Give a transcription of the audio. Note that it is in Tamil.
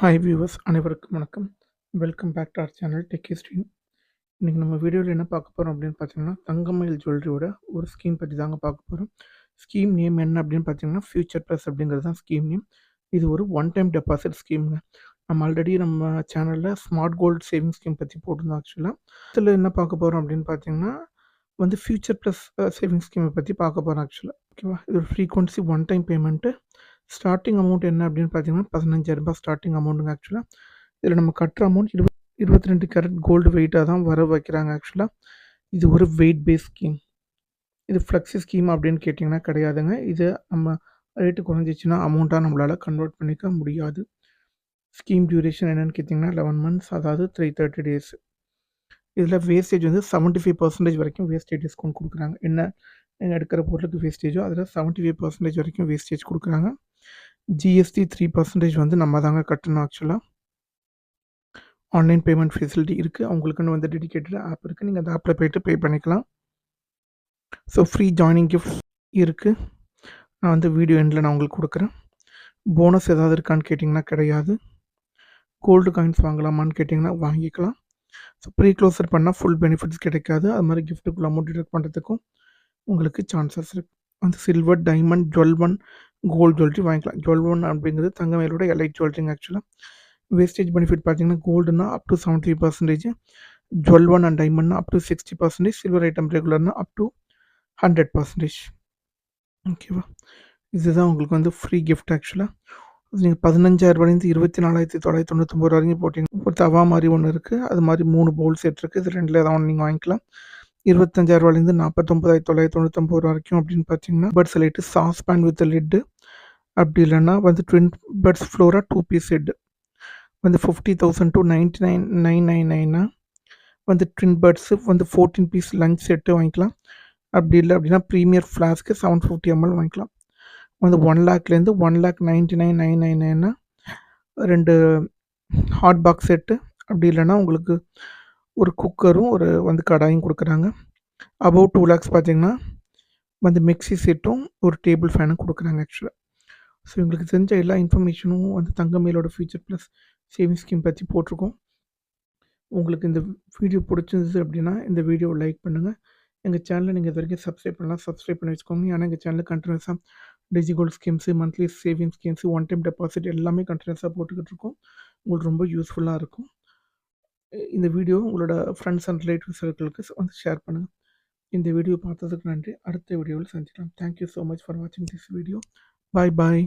ஹாய் வியூவர்ஸ் அனைவருக்கும் வணக்கம். Welcome back to our channel tech history. இன்றைக்கி நம்ம வீடியோவில் என்ன பார்க்க போகிறோம் அப்படின்னு பார்த்தீங்கன்னா, தங்கமயில் ஜுவல்லரியோட ஒரு ஸ்கீம் பற்றி தாங்க பார்க்க போகிறோம். ஸ்கீம் நேம் என்ன அப்படின்னு பார்த்தீங்கன்னா, ஃபியூச்சர் ப்ளஸ் அப்படிங்கிறது தான் ஸ்கீம் நேம். இது ஒரு ஒன் டைம் டெபாசிட் ஸ்கீம்ங்க. நம்ம ஆல்ரெடி நம்ம சேனலில் ஸ்மார்ட் கோல்டு சேவிங் ஸ்கீம் பற்றி போட்டிருந்தோம் ஆக்சுவலாக. இதில் என்ன பார்க்க போகிறோம் அப்படின்னு பார்த்தீங்கன்னா, ஃபியூச்சர் ப்ளஸ் சேவிங் ஸ்கீமை பற்றி பார்க்க போகிறோம் ஆக்சுவலாக. ஓகேவா? இது ஒரு frequency one time payment. Starting amount என்ன அப்படின்னு பார்த்தீங்கன்னா, ரூ. 15,000 ஸ்டார்டிங் அமௌண்ட்டுங்க ஆக்சுவலாக. இதில் நம்ம கட்டுற அமௌண்ட் 22 கேரட் கோல்டு வெயிட்டாக தான் வர வைக்கிறாங்க ஆக்சுவலாக. இது ஒரு வெயிட் பேஸ் ஸ்கீம். இது ஃப்ளெக்ஸி ஸ்கீம் அப்படின்னு கேட்டிங்கன்னா கிடையாதுங்க. இது நம்ம ரேட்டு குறைஞ்சிச்சின்னா அமௌண்ட்டாக நம்மளால் கன்வெர்ட் பண்ணிக்க முடியாது. ஸ்கீம் டியூரேஷன் என்னென்னு கேட்டிங்கன்னா 11 மந்த்ஸ், அதாவது 330 டேஸ். இதில் வேஸ்டேஜ் 75% வரைக்கும் வேஸ்டேஜ் டிஸ்கவுண்ட் கொடுக்குறாங்க. என்ன நீங்கள் எடுக்கிற பொருளுக்கு வேஸ்டேஜோ அதில் 75% வரைக்கும் வேஸ்டேஜ் கொடுக்குறாங்க. ஜிஎஸ்டி 3% நம்ம தாங்க கட்டணும் ஆக்சுவலாக. ஆன்லைன் பேமெண்ட் ஃபெசிலிட்டி இருக்குது. அவங்களுக்குன்னு டெடிகேட்டட் ஆப் இருக்குது. நீங்கள் அந்த ஆப்பில் போய்ட்டு பே பண்ணிக்கலாம். ஸோ ஃப்ரீ ஜாயினிங் கிஃப்ட்ஸ் இருக்குது. நான் வீடியோ எண்டில் நான் உங்களுக்கு கொடுக்குறேன். போனஸ் ஏதாவது இருக்கான்னு கேட்டிங்கன்னா கிடையாது. கோல்டு காயின்ஸ் வாங்கலாமான்னு கேட்டிங்கன்னா வாங்கிக்கலாம். ஸோ ப்ரீ க்ளோசர் பண்ணால் ஃபுல் பெனிஃபிட்ஸ் கிடைக்காது. அது மாதிரி கிஃப்ட்டுக்குள்ள அமௌண்ட் டிடெக்ட் பண்ணுறதுக்கும் உங்களுக்கு சான்சஸ் இருக்குது. Silver, diamond, jewel gold jewellery வாங்கிக்கலாம். ஜுவல் அப்படிங்கிறது தங்கமயிலோட எலைட் ஜுவல்லரிங்க ஆக்சுவலாக. வேஸ்டேஜ் பெனிஃபிட் பார்த்தீங்கன்னா கோல்டுனா அப் டு 73%, ஜுவல் அண்ட் டைமண்ட்னா அப் டு 60%, சில்வர் ஐட்டம் ரெகுலர்னா அப் டு 100%. ஓகேவா? இதுதான் உங்களுக்கு ஃப்ரீ கிஃப்ட் ஆக்சுவலாக. நீங்கள் 15,000 24,999 வரைக்கும் போட்டிங்கன்னா ஒரு தவா மாதிரி ஒன்று இருக்குது. அது மாதிரி 3 பவுல் செட் இருக்குது. இது ரெண்டில் ஏதாவது ஒன்று நீங்கள் வாங்கிக்கலாம். 25,000 49,999 வரைக்கும் அப்படின்னு பார்த்தீங்கன்னா buds light sauce pan with lid, அப்படி இல்லைன்னா twin buds Flora 2 piece set 50,000 to 99,999 twin buds 14 piece lunch set வாங்கிக்கலாம். அப்படி இல்லை அப்படின்னா ப்ரீமியர் ஃப்ளாஸ்க்கு 750 ml வாங்கிக்கலாம். 1 லேக்லேருந்து 1,99,999 2 ஹாட் பாக்ஸ் செட்டு, அப்படி இல்லைன்னா உங்களுக்கு ஒரு குக்கரும் ஒரு கடாயும் கொடுக்குறாங்க. அபவ் 2 lakhs பார்த்தீங்கன்னா மிக்ஸி செட்டும் ஒரு டேபிள் ஃபேனும் கொடுக்குறாங்க ஆக்சுவலாக. ஸோ எங்களுக்கு தெரிஞ்ச எல்லா இன்ஃபர்மேஷனும் தங்கமயிலோட ஃபியூச்சர் ப்ளஸ் சேவிங் ஸ்கீம் பற்றி போட்டிருக்கோம். உங்களுக்கு இந்த வீடியோ பிடிச்சிருந்தது அப்படின்னா இந்த வீடியோவை லைக் பண்ணுங்கள். எங்கள் சேனலை நீங்கள் இது வரைக்கும் சப்ஸ்கிரைப் பண்ணலாம், சப்ஸ்கிரைப் பண்ணி வச்சுக்கோங்க. ஏன்னா எங்கள் சேனலில் கண்டினியூஸாக DigiGold schemes, monthly saving schemes, one time deposit எல்லாமே கண்டினியூஸாக போட்டுக்கிட்டு இருக்கோம். உங்களுக்கு ரொம்ப யூஸ்ஃபுல்லாக இருக்கும். இந்த வீடியோ உங்களோட ஃப்ரெண்ட்ஸ் அண்ட் ரிலேட்டிவ் சர்க்கிளுக்கு ஷேர் பண்ணுங்கள். இந்த வீடியோ பார்த்ததுக்கு நன்றி. அடுத்த வீடியோவில் சந்திக்கலாம். தேங்க்யூ ஸோ மச் ஃபார் வாட்சிங் திஸ் வீடியோ. Bye bye.